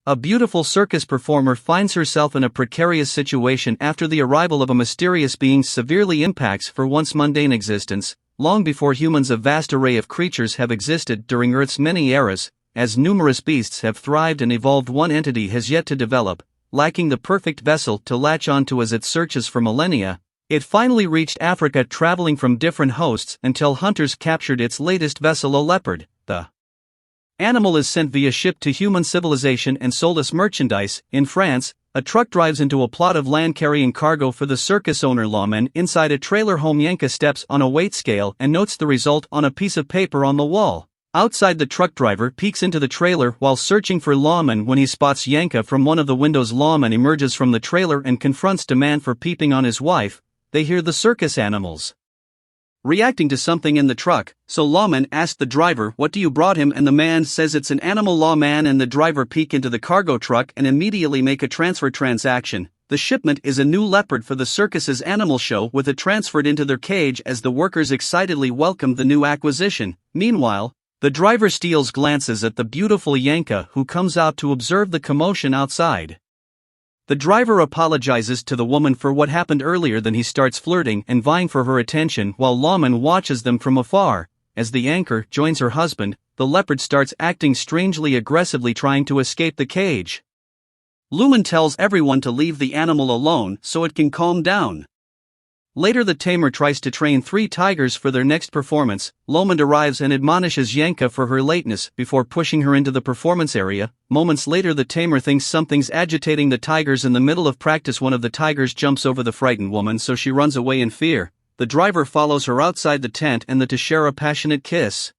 A beautiful circus performer finds herself in a precarious situation after the arrival of a mysterious being severely impacts her once mundane existence. Long before humans, a vast array of creatures have existed during Earth's many eras. As numerous beasts have thrived and evolved, one entity has yet to develop, lacking the perfect vessel to latch onto as it searches for millennia. It finally reached Africa, traveling from different hosts until hunters captured its latest vessel, a leopard. The animal is sent via ship to human civilization and sold as merchandise. In France, a truck drives into a plot of land carrying cargo for the circus owner Lawman. Inside a trailer home, Yanka steps on a weight scale and notes the result on a piece of paper on the wall. Outside, the truck driver peeks into the trailer while searching for Lawman. When he spots Yanka from one of the windows, Lawman emerges from the trailer and confronts the man for peeping on his wife. They hear the circus animals reacting to something in the truck, so Lawman asks the driver, "What do you brought him?" and the man says it's an animal. Lawman and the driver peek into the cargo truck and immediately make a transfer transaction. The shipment is a new leopard for the circus's animal show, with it transferred into their cage as the workers excitedly welcome the new acquisition. Meanwhile, the driver steals glances at the beautiful Yanka, who comes out to observe the commotion outside. The driver apologizes to the woman for what happened earlier. Then he starts flirting and vying for her attention while Lawman watches them from afar. As the anchor joins her husband, the leopard starts acting strangely aggressively, trying to escape the cage. Lawman tells everyone to leave the animal alone so it can calm down. Later, the tamer tries to train 3 tigers for their next performance. Lawman arrives and admonishes Yanka for her lateness before pushing her into the performance area. Moments later, the tamer thinks something's agitating the tigers. In the middle of practice, one of the tigers jumps over the frightened woman, so she runs away in fear. The driver follows her outside the tent and to share a passionate kiss.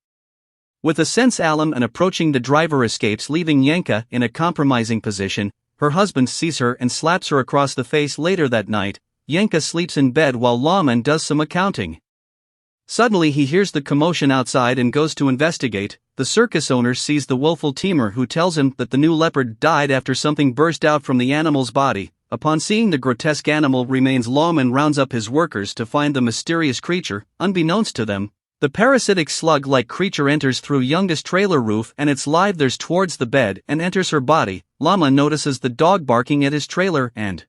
With a sense alarm and approaching, the driver escapes, leaving Yanka in a compromising position. Her husband sees her and slaps her across the face. Later that night, Yanka sleeps in bed while Lawman does some accounting. Suddenly, he hears the commotion outside and goes to investigate. The circus owner sees the willful tamer, who tells him that the new leopard died after something burst out from the animal's body. Upon seeing the grotesque animal remains, Lawman rounds up his workers to find the mysterious creature. Unbeknownst to them, the parasitic slug-like creature enters through youngest trailer roof and its livers towards the bed and enters her body. Lawman notices the dog barking at his trailer and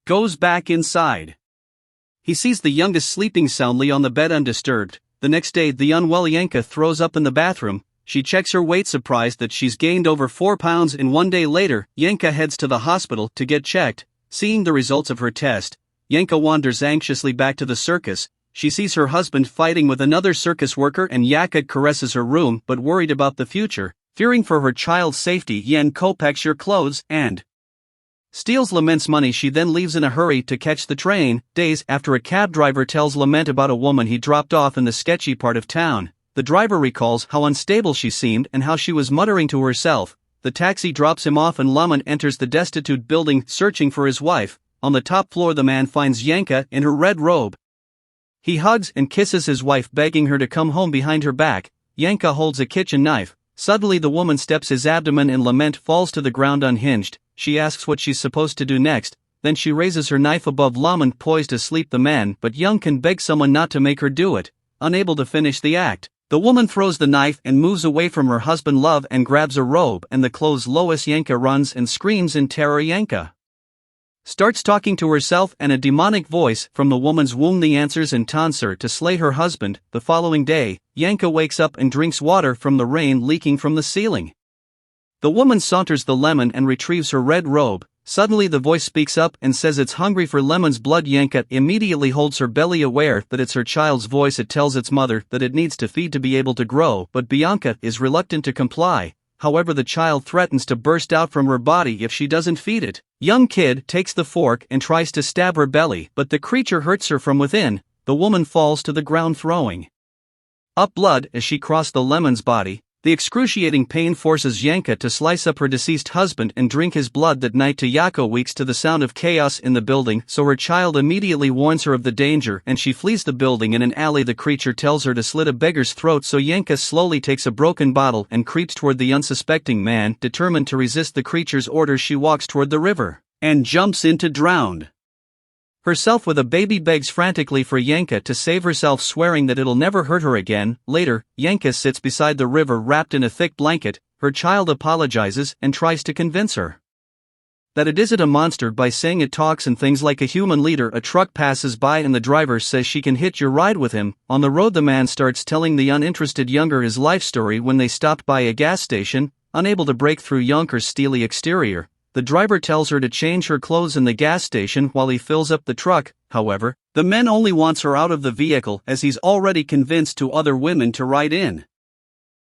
goes back inside. He sees the youngest sleeping soundly on the bed undisturbed. The next day, the unwell Yanka throws up in the bathroom. She checks her weight, surprised that she's gained over 4 pounds in 1 day. Later, Yanka heads to the hospital to get checked. Seeing the results of her test, Yanka wanders anxiously back to the circus. She sees her husband fighting with another circus worker, and Yanka caresses her room. But worried about the future, fearing for her child's safety, Yanka packs her clothes and steals Lament's money. She then leaves in a hurry to catch the train. Days after, a cab driver tells Lament about a woman he dropped off in the sketchy part of town. The driver recalls how unstable she seemed and how she was muttering to herself. The taxi drops him off and Lament enters the destitute building, searching for his wife. On the top floor, the man finds Yanka in her red robe. He hugs and kisses his wife, begging her to come home. Behind her back, Yanka holds a kitchen knife. Suddenly, the woman steps his abdomen and Lament falls to the ground unhinged. She asks what she's supposed to do next. Then she raises her knife above Lawman, poised to sleep the man, but Yanka begs someone not to make her do it. Unable to finish the act, the woman throws the knife and moves away from her husband Love and grabs a robe and the clothes. Lois Yanka runs and screams in terror. Yanka starts talking to herself, and a demonic voice from the woman's womb the answers and taunts her to slay her husband. The following day, Yanka wakes up and drinks water from the rain leaking from the ceiling. The woman saunters the lemon and retrieves her red robe. Suddenly, the voice speaks up and says it's hungry for Lemon's blood. Yanka immediately holds her belly, aware that it's her child's voice. It tells its mother that it needs to feed to be able to grow, but Bianca is reluctant to comply. However, the child threatens to burst out from her body if she doesn't feed it. Young kid takes the fork and tries to stab her belly, but the creature hurts her from within. The woman falls to the ground, throwing up blood as she crosses the Lemon's body. The excruciating pain forces Yanka to slice up her deceased husband and drink his blood that night. Yako wakes to the sound of chaos in the building, so her child immediately warns her of the danger and she flees the building. In an alley, the creature tells her to slit a beggar's throat, so Yanka slowly takes a broken bottle and creeps toward the unsuspecting man. Determined to resist the creature's orders, she walks toward the river and jumps in to drown. herself with a baby begs frantically for Yanka to save herself, swearing that it'll never hurt her again. Later, Yanka sits beside the river wrapped in a thick blanket. Her child apologizes and tries to convince her that it isn't a monster by saying it talks and things like a human leader. A truck passes by and the driver says she can hitch your ride with him. On the road, the man starts telling the uninterested younger his life story when they stopped by a gas station. Unable to break through Younker's steely exterior, the driver tells her to change her clothes in the gas station while he fills up the truck. However, the man only wants her out of the vehicle as he's already convinced two other women to ride in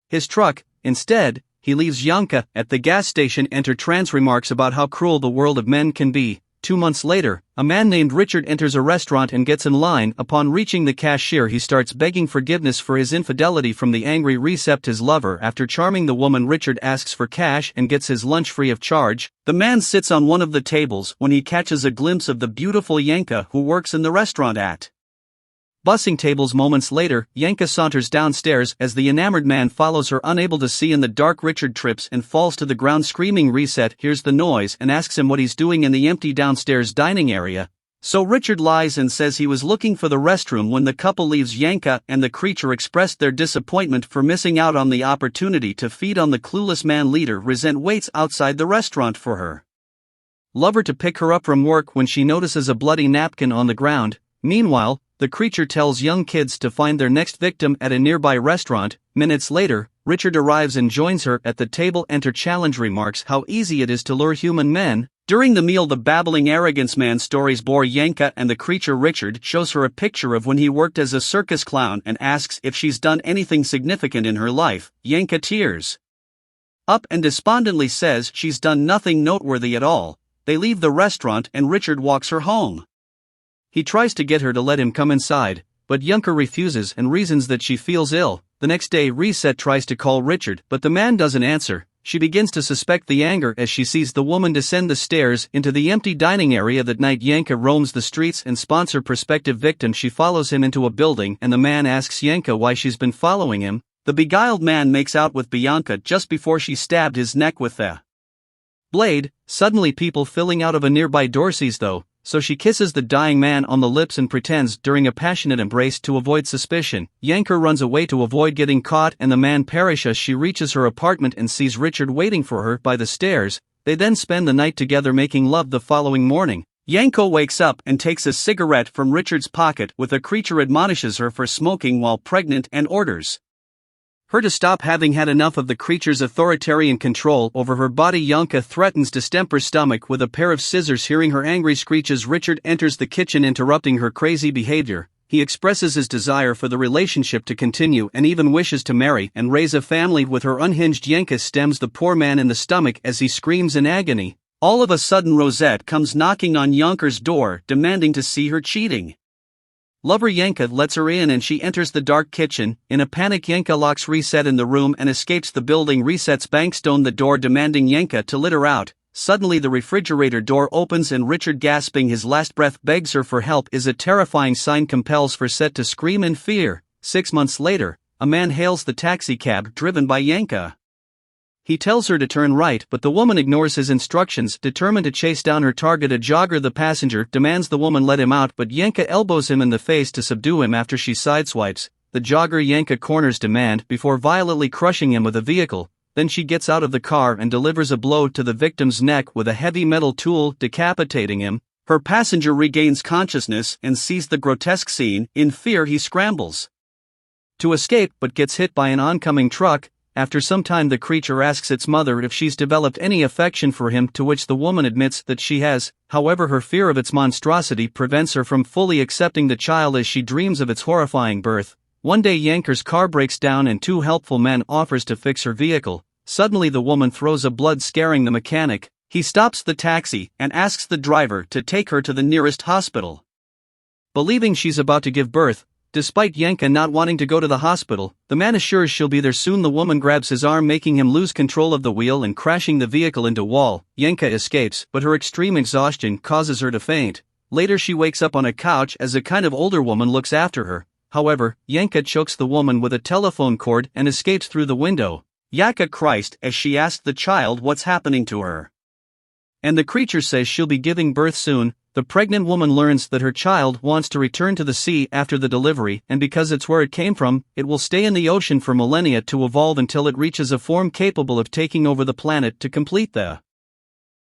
his truck. Instead, he leaves Yanka at the gas station. Enter trans remarks about how cruel the world of men can be. 2 months later, a man named Richard enters a restaurant and gets in line. Upon reaching the cashier, he starts begging forgiveness for his infidelity from the angry Recept, his lover. After charming the woman, Richard asks for cash and gets his lunch free of charge. The man sits on one of the tables when he catches a glimpse of the beautiful Yanka, who works in the restaurant at bussing tables. Moments later, Yanka saunters downstairs as the enamored man follows her. Unable to see in the dark, Richard trips and falls to the ground, screaming. Reset hears the noise and asks him what he's doing in the empty downstairs dining area. So Richard lies and says he was looking for the restroom. When the couple leaves, Yanka and the creature expressed their disappointment for missing out on the opportunity to feed on the clueless man leader. Resent waits outside the restaurant for her lover to pick her up from work when she notices a bloody napkin on the ground. Meanwhile, the creature tells young kids to find their next victim at a nearby restaurant. Minutes later, Richard arrives and joins her at the table. Enter challenge remarks how easy it is to lure human men. During the meal, the babbling arrogance man stories bore Yanka and the creature. Richard shows her a picture of when he worked as a circus clown and asks if she's done anything significant in her life. Yanka tears up and despondently says she's done nothing noteworthy at all. They leave the restaurant and Richard walks her home. He tries to get her to let him come inside, but Yanka refuses and reasons that she feels ill. The next day, Reset tries to call Richard, but the man doesn't answer. She begins to suspect the anger as she sees the woman descend the stairs into the empty dining area. That night, Yanka roams the streets and sponsors prospective victim. She follows him into a building and the man asks Yanka why she's been following him. The beguiled man makes out with Bianca just before she stabbed his neck with the blade. Suddenly, people filling out of a nearby door sees though, so she kisses the dying man on the lips and pretends during a passionate embrace to avoid suspicion. Yanka runs away to avoid getting caught and the man perishes. She reaches her apartment and sees Richard waiting for her by the stairs. They then spend the night together making love. The following morning, Yanka wakes up and takes a cigarette from Richard's pocket. With the creature admonishes her for smoking while pregnant and orders her to stop, having had enough of the creature's authoritarian control over her body. Yanka threatens to stamp her stomach with a pair of scissors. Hearing her angry screeches, Richard enters the kitchen, interrupting her crazy behavior. He expresses his desire for the relationship to continue and even wishes to marry and raise a family with her. Unhinged, Yanka stabs the poor man in the stomach as he screams in agony. All of a sudden, Rosette comes knocking on Yanka's door, demanding to see her cheating lover. Yanka lets her in and she enters the dark kitchen. In a panic, Yanka locks Reset in the room and escapes the building. Reset's bangstone the door, demanding Yanka to let her out. Suddenly, the refrigerator door opens and Richard, gasping his last breath, begs her for help. Is a terrifying sign compels Reset to scream in fear. 6 months later, a man hails the taxi cab driven by Yanka. He tells her to turn right, but the woman ignores his instructions, determined to chase down her target. A jogger, the passenger, demands the woman let him out, but Yanka elbows him in the face to subdue him. After she sideswipes the jogger, Yanka corners demand before violently crushing him with a vehicle. Then she gets out of the car and delivers a blow to the victim's neck with a heavy metal tool, decapitating him. Her passenger regains consciousness and sees the grotesque scene. In fear, he scrambles to escape but gets hit by an oncoming truck. After some time, the creature asks its mother if she's developed any affection for him, to which the woman admits that she has. However, her fear of its monstrosity prevents her from fully accepting the child as she dreams of its horrifying birth. One day, Yanker's car breaks down and two helpful men offers to fix her vehicle. Suddenly, the woman throws a blood, scaring the mechanic. He stops the taxi and asks the driver to take her to the nearest hospital, believing she's about to give birth. Despite Yanka not wanting to go to the hospital, the man assures she'll be there soon. The woman grabs his arm, making him lose control of the wheel and crashing the vehicle into a wall. Yanka escapes, but her extreme exhaustion causes her to faint. Later, she wakes up on a couch as a kind of older woman looks after her. However, Yanka chokes the woman with a telephone cord and escapes through the window. Yaka Christ, as she asks the child what's happening to her, and the creature says she'll be giving birth soon. The pregnant woman learns that her child wants to return to the sea after the delivery, and because it's where it came from, it will stay in the ocean for millennia to evolve until it reaches a form capable of taking over the planet to complete the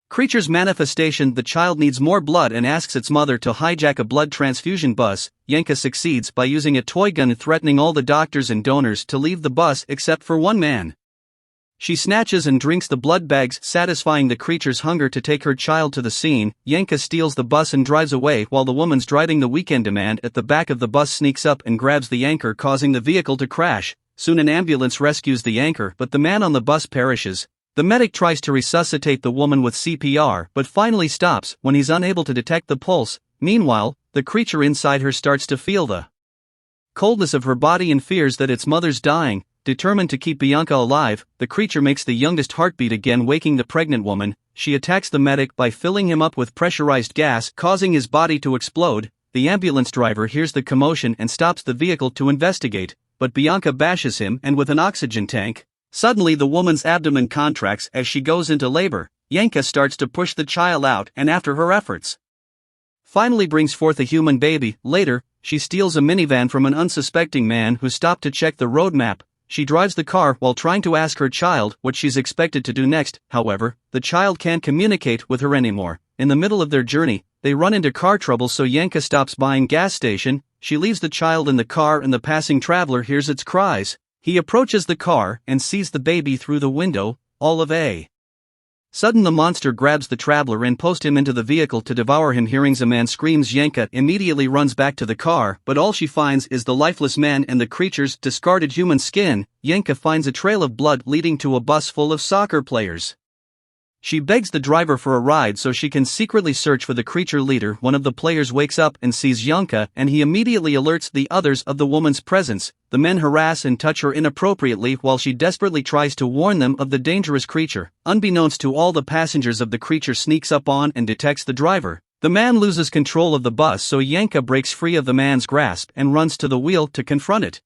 creature's manifestation. The child needs more blood and asks its mother to hijack a blood transfusion bus. Yenka succeeds by using a toy gun, threatening all the doctors and donors to leave the bus except for one man. She snatches and drinks the blood bags, satisfying the creature's hunger to take her child to the scene. Yenka steals the bus and drives away while the woman's driving the weekend demand at the back of the bus sneaks up and grabs the anchor, causing the vehicle to crash. Soon an ambulance rescues the anchor, but the man on the bus perishes. The medic tries to resuscitate the woman with CPR, but finally stops when he's unable to detect the pulse. Meanwhile, the creature inside her starts to feel the coldness of her body and fears that its mother's dying. Determined to keep Bianca alive, the creature makes the youngest heartbeat again, waking the pregnant woman. She attacks the medic by filling him up with pressurized gas, causing his body to explode. The ambulance driver hears the commotion and stops the vehicle to investigate, but Bianca bashes him and with an oxygen tank. Suddenly the woman's abdomen contracts as she goes into labor. Yenka starts to push the child out and, after her efforts, finally brings forth a human baby. Later, she steals a minivan from an unsuspecting man who stopped to check the road map. She drives the car while trying to ask her child what she's expected to do next. However, the child can't communicate with her anymore. In the middle of their journey, they run into car trouble, so Yenka stops buying gas station. She leaves the child in the car and the passing traveler hears its cries. He approaches the car and sees the baby through the window. All of a sudden the monster grabs the traveler and posts him into the vehicle to devour him. Hearing a man screams, Yenka immediately runs back to the car, but all she finds is the lifeless man and the creature's discarded human skin. Yenka finds a trail of blood leading to a bus full of soccer players. She begs the driver for a ride so she can secretly search for the creature leader. One of the players wakes up and sees Yenka, and he immediately alerts the others of the woman's presence. The men harass and touch her inappropriately while she desperately tries to warn them of the dangerous creature. Unbeknownst to all, the passengers of the creature sneaks up on and detects the driver. The man loses control of the bus, so Yenka breaks free of the man's grasp and runs to the wheel to confront it.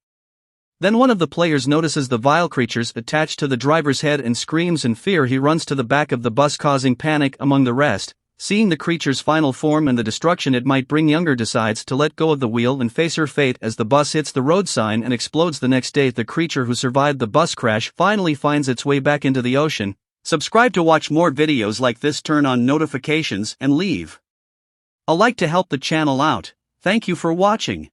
Then one of the players notices the vile creatures attached to the driver's head and screams in fear. He runs to the back of the bus, causing panic among the rest. Seeing the creature's final form and the destruction it might bring, Younger decides to let go of the wheel and face her fate as the bus hits the road sign and explodes. The next day, the creature who survived the bus crash finally finds its way back into the ocean. Subscribe to watch more videos like this, turn on notifications, and leave a like to help the channel out. Thank you for watching.